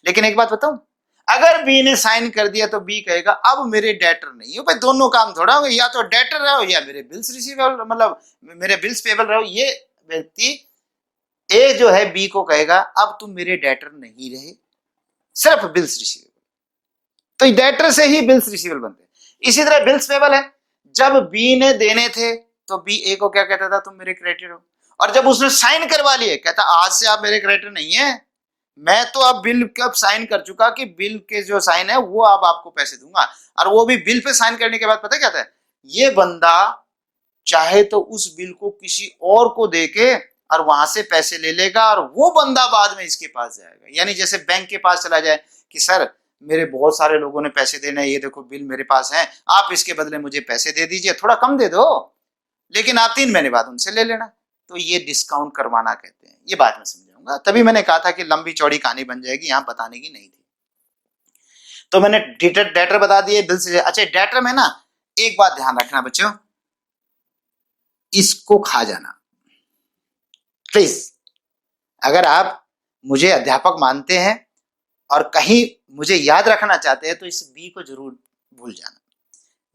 [SPEAKER 1] लेकिन एक बात बताऊं, अगर बी ने साइन कर दिया तो बी कहेगा अब मेरे डेटर नहीं हो। भाई दोनों काम थोड़ा होंगे, या तो डेटर रहो या मेरे बिल्स रिसीवेबल, मतलब मेरे बिल्स पेबल रहो। ये व्यक्ति ए जो है बी को कहेगा अब तुम मेरे डेटर नहीं रहे, सिर्फ बिल्स रिसीवेबल। तो डेटर से ही बिल्स रिसीवेबल बनते हैं। इसी तरह बिल्स पेबल है, जब बी ने देने थे तो बी ए को क्या कहता था? तुम मेरे क्रेडिटर हो। और जब उसने साइन करवा लिए, कहता आज से आप मेरे क्रेडिटर नहीं है, मैं तो अब बिल कब साइन कर चुका कि बिल के जो साइन है वो अब आपको पैसे दूंगा। और वो भी बिल पे साइन करने के बाद पता क्या था? ये बंदा चाहे तो उस बिल को किसी और को देके और वहां से पैसे ले लेगा, और वो बंदा बाद में इसके पास जाएगा। यानी जैसे बैंक के पास चला जाए कि सर मेरे बहुत सारे लोगों ने पैसे देने, ये देखो बिल मेरे पास है, आप इसके बदले मुझे पैसे दे दीजिए, थोड़ा कम दे दो, लेकिन आप 3 महीने बाद उनसे ले लेना। तो ये डिस्काउंट करवाना कहते हैं। ये बाद में समझाऊंगा, तभी मैंने कहा था कि लंबी चौड़ी कहानी बन जाएगी, यहां बताने की नहीं थी। तो मैंने डेटर बता दिए, बिल से। अच्छा, डेटर में ना एक बात ध्यान रखना बच्चों, इसको खा जाना प्लीज। अगर आप मुझे अध्यापक मानते हैं और कहीं मुझे याद रखना चाहते हैं तो इस बी को जरूर भूल जाना।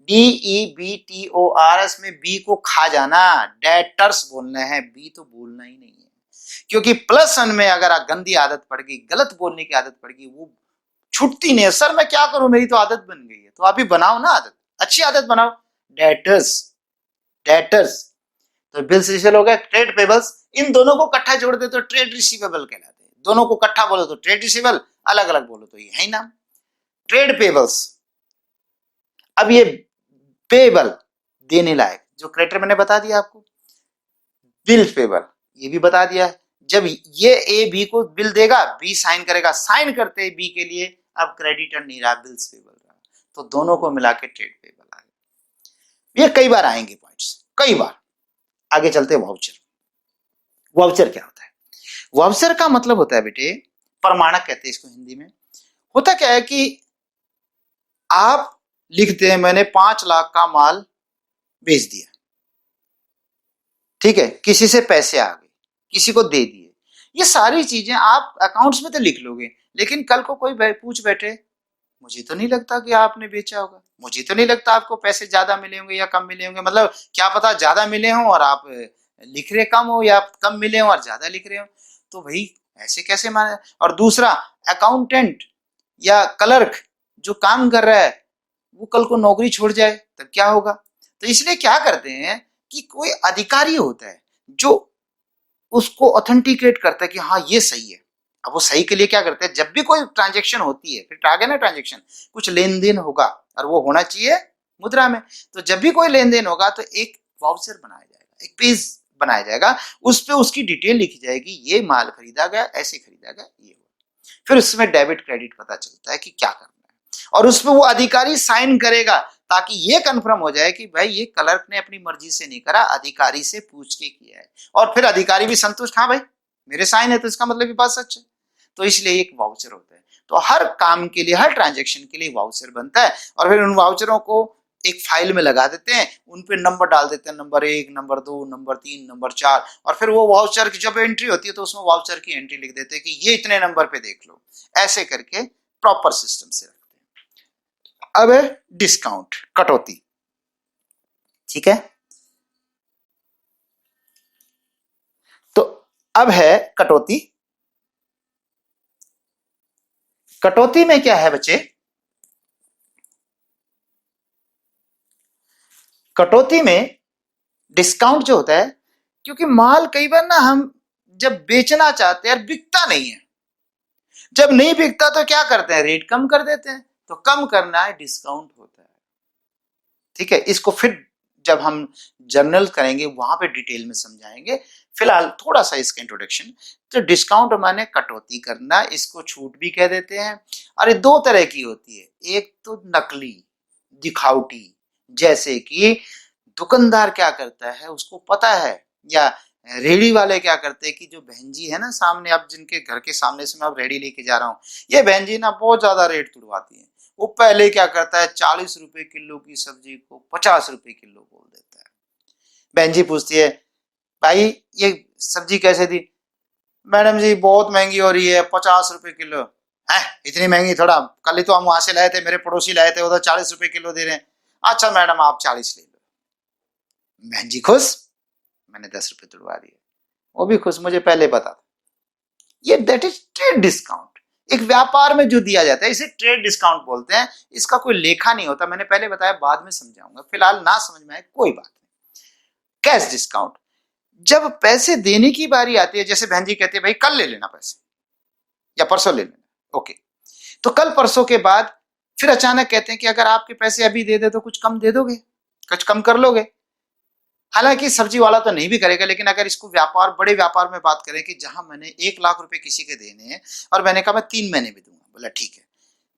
[SPEAKER 1] DEBTORS में बी को खा जाना, डेटर्स बोलना है, बी तो बोलना ही नहीं है। क्योंकि +1 में अगर गंदी आदत पड़ गई, गलत बोलने की आदत पड़ गई, वो छूटती नहीं है। सर मैं क्या करूं, मेरी तो आदत बन गई है। तो आप भी बनाओ ना आदत, अच्छी आदत बनाओ। डेटर्स, डेटर्स तो बिल्स रिसीवेबल हो गया। ट्रेड पेबल्स, इन दोनों को इकट्ठा जोड़ दे तो ट्रेड रिसीवेबल कहलाते हैं। दोनों को इकट्ठा बोलो तो ट्रेड रिसीवेबल, अलग अलग बोलो तो ये है ही नाम ट्रेड पेबल्स। अब ये पेबल देने लायक, जो क्रेडिटर मैंने बता दिया आपको, बिल पेबल ये भी बता दिया है। जब ये ए बी को बिल देगा, बी साइन करेगा, साइन करते बी के लिए अब क्रेडिटर नहीं रहा, बिल्स पेबल रहा, तो दोनों को मिला के ट्रेड पेबल आ गया। ये कई बार आएंगे पॉइंट्स, कई बार। आगे चलते वाउचर। वाउचर क्या होता है? वाउचर का मतलब होता है बेटे, प्रमाणक कहते हैं इसको हिंदी में। होता क्या है कि आप लिखते हैं मैंने 5 लाख का माल बेच दिया, ठीक है, किसी से पैसे आ गए, किसी को दे दिए। ये सारी चीजें आप अकाउंट्स में तो लिख लोगे, लेकिन कल को कोई पूछ बैठे मुझे तो नहीं लगता कि आपने बेचा होगा, मुझे तो नहीं लगता आपको पैसे ज्यादा मिले होंगे या कम मिले होंगे, मतलब क्या पता ज्यादा मिले हों और आप लिख रहे कम हो, या कम मिले हों और ज्यादा लिख रहे हो। तो भाई ऐसे कैसे माने? और दूसरा, अकाउंटेंट या क्लर्क जो काम कर रहा है वो कल को नौकरी छोड़ जाए तब क्या होगा? तो इसलिए क्या करते हैं कि कोई अधिकारी होता है जो उसको ऑथेंटिकेट करता है कि हाँ ये सही है। अब वो सही के लिए क्या करते हैं, जब भी कोई ट्रांजेक्शन होती है, फिर आगे ना ट्रांजेक्शन, कुछ लेन देन होगा और वो होना चाहिए मुद्रा में, तो जब भी कोई लेन देन होगा तो एक वाउचर बनाया जाएगा, एक पेज बनाया जाएगा, उस पर उसकी डिटेल लिखी जाएगी, ये माल खरीदा गया, ऐसे खरीदा गया, ये हुआ। फिर उसमें डेबिट क्रेडिट पता चलता है कि क्या करना है, और उसमें वो अधिकारी साइन करेगा ताकि ये कंफर्म हो जाए कि भाई ये क्लर्क ने अपनी मर्जी से नहीं करा, अधिकारी से पूछ के किया है। और फिर अधिकारी भी संतुष्ट, हाँ भाई मेरे साइन है तो इसका मतलब ये बात सच है। तो इसलिए एक वाउचर होता है। तो हर काम के लिए, हर ट्रांजेक्शन के लिए वाउचर बनता है, और फिर उन वाउचरों को एक फाइल में लगा देते हैं, उन पे नंबर डाल देते हैं, नंबर 1, नंबर 2, नंबर 3, नंबर 4, और फिर वो वाउचर की जब एंट्री होती है तो उसमें वाउचर की एंट्री लिख देते हैं कि ये इतने नंबर पे देख लो। ऐसे करके प्रॉपर सिस्टम से रखते हैं। अब है डिस्काउंट, कटौती। ठीक है, तो अब है कटौती। कटौती में क्या है बच्चे, कटौती में डिस्काउंट जो होता है, क्योंकि माल कई बार ना हम जब बेचना चाहते हैं बिकता नहीं है, जब नहीं बिकता तो क्या करते हैं, रेट कम कर देते हैं, तो कम करना है, डिस्काउंट होता है। ठीक है, इसको फिर जब हम जर्नल करेंगे वहां पे डिटेल में समझाएंगे, फिलहाल थोड़ा सा इसका इंट्रोडक्शन। तो डिस्काउंट माने कटौती करना, इसको छूट भी कह देते हैं। और ये दो तरह की होती है, एक तो नकली दिखावटी, जैसे कि दुकानदार क्या करता है उसको पता है, या रेडी वाले क्या करते हैं कि जो बहन जी है ना सामने, अब जिनके घर के सामने से मैं अब रेडी लेके जा रहा हूँ, ये बहन जी ना बहुत ज्यादा रेट तुड़वाती है, वो पहले क्या करता है 40 रुपए किलो की सब्जी को 50 रुपए किलो बोल देता है। बहन जी पूछती है भाई ये सब्जी कैसे दी, मैडम जी बहुत महंगी हो रही है, 50 रुपए किलो है। इतनी महंगी थोड़ा, कल ही तो हम वहां से लाए थे, मेरे पड़ोसी लाए थे, उधर 40 रुपए किलो दे रहे हैं। अच्छा मैडम आप 40 ले लो। बहन जी खुश, मैंने 10 रुपए तुड़वा दिए, वो भी खुश, मुझे पहले पता था। ये दैट इज ट्रेड डिस्काउंट, एक व्यापार में जो दिया जाता है इसे ट्रेड डिस्काउंट बोलते हैं। इसका कोई लेखा नहीं होता, मैंने पहले बताया, बाद में समझाऊंगा, फिलहाल ना समझ में आए कोई बात नहीं। कैश डिस्काउंट, जब पैसे देने की बारी आती है, जैसे बहन जी कहते हैं भाई कल ले लेना पैसे या परसों ले लेना, ओके, तो कल परसों के बाद फिर अचानक कहते हैं कि अगर आपके पैसे अभी दे दे तो कुछ कम दे दोगे, कुछ कम कर लोगे। हालांकि सब्जी वाला तो नहीं भी करेगा, लेकिन अगर इसको व्यापार, बड़े व्यापार में बात करें कि जहां मैंने 1 लाख रुपए किसी के देने हैं और मैंने कहा मैं 3 महीने में दूंगा, बोला ठीक है,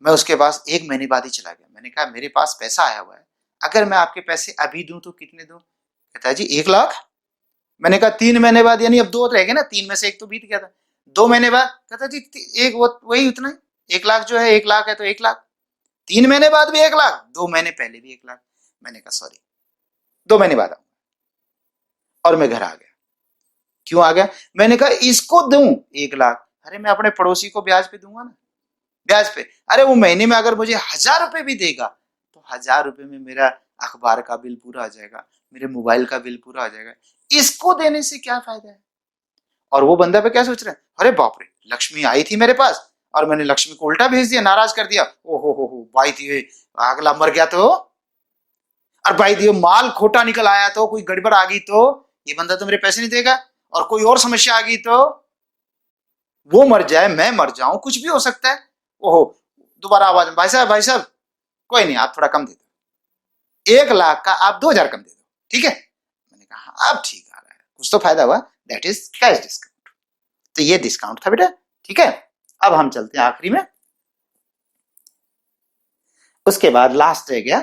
[SPEAKER 1] मैं उसके पास 1 महीने बाद ही चला गया, मैंने कहा मेरे पास पैसा आया हुआ है, अगर मैं आपके पैसे अभी दूं तो कितने दूं, कहता है जी 1 लाख। मैंने कहा 3 महीने बाद, यानी अब 2 रह गए ना, 3 में से एक तो बीत गया था, 2 महीने बाद, कहता जी एक वही उतना ही, 1 लाख जो है 1 लाख है तो 1 लाख, 3 महीने बाद भी 1 लाख, 2 महीने पहले भी 1 लाख। मैंने कहा सॉरी, 2 महीने बाद और मैं घर आ गया। क्यों आ गया, मैंने कहा इसको दूं 1 लाख, अरे मैं अपने पड़ोसी को ब्याज पे दूंगा ना, ब्याज पे, अरे वो महीने में अगर मुझे 1000 रुपए भी देगा तो 1000 रुपए में मेरा अखबार का बिल पूरा आ जाएगा, मेरे मोबाइल का बिल पूरा आ जाएगा, इसको देने से क्या फायदा है। और वो बंदा पे क्या सोच रहा है, अरे बाप रे लक्ष्मी आई थी मेरे पास और मैंने लक्ष्मी को उल्टा भेज दिया, नाराज कर दिया, ओहो हो भाई दिए, अगला मर गया तो, और भाई दिए माल खोटा निकल आया तो, कोई गड़बड़ आ गई तो ये बंदा तो मेरे पैसे नहीं देगा, और कोई और समस्या आ गई तो वो मर जाए, मैं मर जाऊं, कुछ भी हो सकता है। ओहो, दोबारा आवाज, भाई साहब कोई नहीं, आप थोड़ा कम दे दो, 1 लाख का आप 2000 कम दे दो, ठीक है। मैंने कहा हाँ अब ठीक आ रहा है, कुछ तो फायदा हुआ, दैट इज कैश डिस्काउंट। तो ये डिस्काउंट था बेटा, ठीक है। अब हम चलते हैं आखिरी में, उसके बाद लास्ट रह गया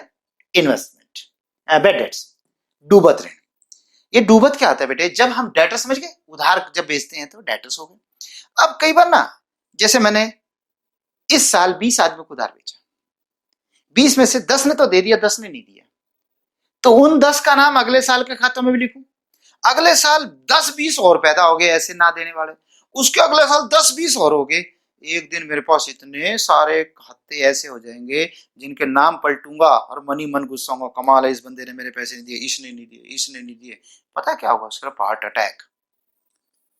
[SPEAKER 1] इन्वेस्टमेंट, बैड डेट्स, डूबत ऋण। ये डूबत क्या होता है बेटे, जब हम डेटर, समझ गए, उधार जब बेचते हैं तो डेटर्स हो गए। अब कई बार ना, जैसे मैंने इस साल 20 आदमी को उधार बेचा, 20 में से 10 ने तो दे दिया, 10 ने नहीं दिया, तो उन 10 का नाम अगले साल के खातों में भी लिखूं। अगले साल 10-20 और पैदा हो गए ऐसे ना देने वाले, उसके अगले साल 10-20 और हो गए, एक दिन मेरे पास इतने सारे खाते ऐसे हो जाएंगे जिनके नाम पलटूंगा और मन ही मन गुस्सा होगा, कमाल है इस बंदे ने मेरे पैसे नहीं दिए, इसने नहीं दिए, इसने नहीं दिए। पता क्या होगा, सिर्फ हार्ट अटैक,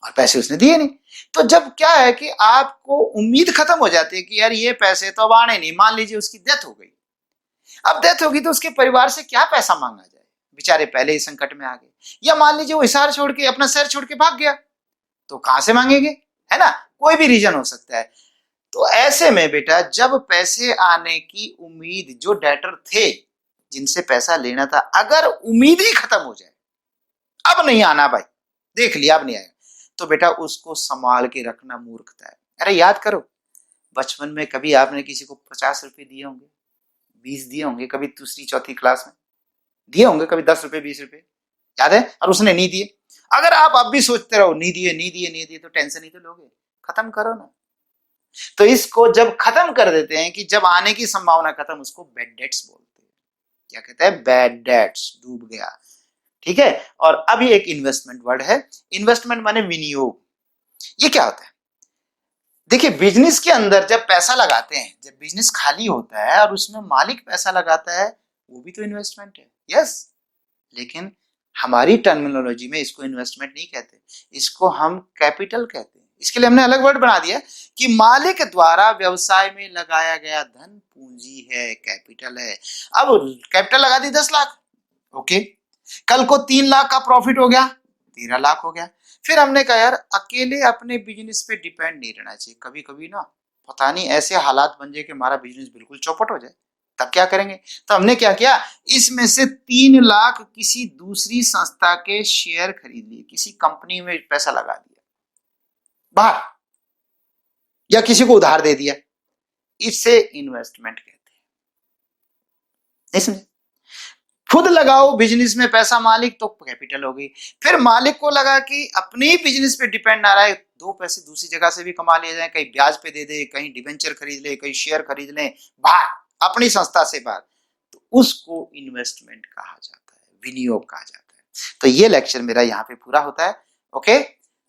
[SPEAKER 1] और पैसे उसने दिए नहीं। तो जब क्या है कि आपको उम्मीद खत्म हो जाती है कि यार ये पैसे तो अब आने नहीं, मान लीजिए उसकी डेथ हो गई, अब डेथ होगी तो उसके परिवार से क्या पैसा मांगा जाए, बेचारे पहले ही संकट में आ गए, या मान लीजिए वो हिसार छोड़ के, अपना शहर छोड़ के भाग गया, तो कहां से मांगेंगे, है ना, कोई भी रीजन हो सकता है। तो ऐसे में बेटा जब पैसे आने की उम्मीद, जो डेटर थे जिनसे पैसा लेना था, अगर उम्मीद ही खत्म हो जाए, अब नहीं आना भाई, देख लिया अब नहीं आएगा, तो बेटा उसको संभाल के रखना मूर्खता है। अरे याद करो, बचपन में कभी आपने किसी को 50 रुपए दिए होंगे, 20 दिए होंगे, कभी दूसरी चौथी क्लास में दिए होंगे, कभी 10 रुपए 20 रुपए, याद है, और उसने नहीं दिए। अगर आप अब भी सोचते रहो नहीं दिए नहीं दिए नहीं दिए, तो टेंशन ही तो लोगे, खत्म करो ना। तो इसको जब खत्म कर देते हैं कि जब आने की संभावना खत्म, उसको बैड डेट्स बोलते हैं। क्या कहते हैं, बैड डेट्स, डूब गया, ठीक है। और अभी एक इन्वेस्टमेंट वर्ड है, इन्वेस्टमेंट माने विनियोग। ये क्या होता है, देखिए बिजनेस के अंदर जब पैसा लगाते हैं, जब बिजनेस खाली होता है और उसमें मालिक पैसा लगाता है, वो भी तो इन्वेस्टमेंट है। यस, लेकिन हमारी टर्मिनोलॉजी में इसको इन्वेस्टमेंट नहीं कहते, इसको हम कैपिटल कहते हैं। इसके लिए हमने अलग वर्ड बना दिया कि मालिक द्वारा व्यवसाय में लगाया गया धन पूंजी है, कैपिटल है। अब कैपिटल लगा दी 10 लाख, ओके, कल को 3 लाख का प्रॉफिट हो गया, 13 लाख हो गया। फिर हमने कहा यार अकेले अपने बिजनेस पे डिपेंड नहीं रहना चाहिए, कभी कभी ना पता नहीं ऐसे हालात बन जाए कि हमारा बिजनेस बिल्कुल चौपट हो जाए, तब क्या करेंगे? तो हमने क्या किया, इसमें से 3 लाख किसी दूसरी संस्था के शेयर खरीद लिए, किसी कंपनी में पैसा लगा दिया बाहर, या किसी को उधार दे दिया, इससे इन्वेस्टमेंट कहते हैं। इसमें खुद लगाओ बिजनेस में पैसा मालिक, तो कैपिटल हो गई। फिर मालिक को लगा कि अपने ही बिजनेस पे डिपेंड ना रहे, 2 पैसे दूसरी जगह से भी कमा लिए जाए, कहीं ब्याज पे दे दे, कहीं डिवेंचर खरीद ले, कहीं शेयर खरीद ले बाहर, अपनी संस्था से बाहर, तो उसको इन्वेस्टमेंट कहा जाता है, विनियोग कहा जाता है। तो ये लेक्चर मेरा यहाँ पे पूरा होता है। ओके,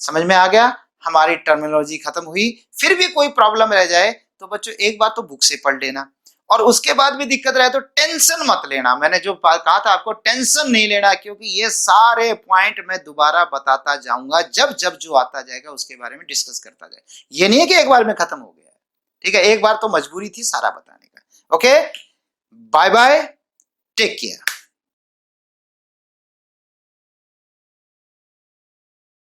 [SPEAKER 1] समझ में आ गया? हमारी टर्मिनोलॉजी खत्म हुई। फिर भी कोई प्रॉब्लम रह जाए तो बच्चों एक बार तो बुक से पढ़ लेना, और उसके बाद भी दिक्कत रहे तो टेंशन मत लेना। मैंने जो कहा था आपको, टेंशन नहीं लेना, क्योंकि ये सारे पॉइंट मैं दोबारा बताता जाऊंगा, जब जब जो आता जाएगा उसके बारे में डिस्कस करता जाए। ये नहीं है कि एक बार में खत्म हो गया है, ठीक है, एक बार तो मजबूरी थी सारा बताने का। Okay, bye bye, take care.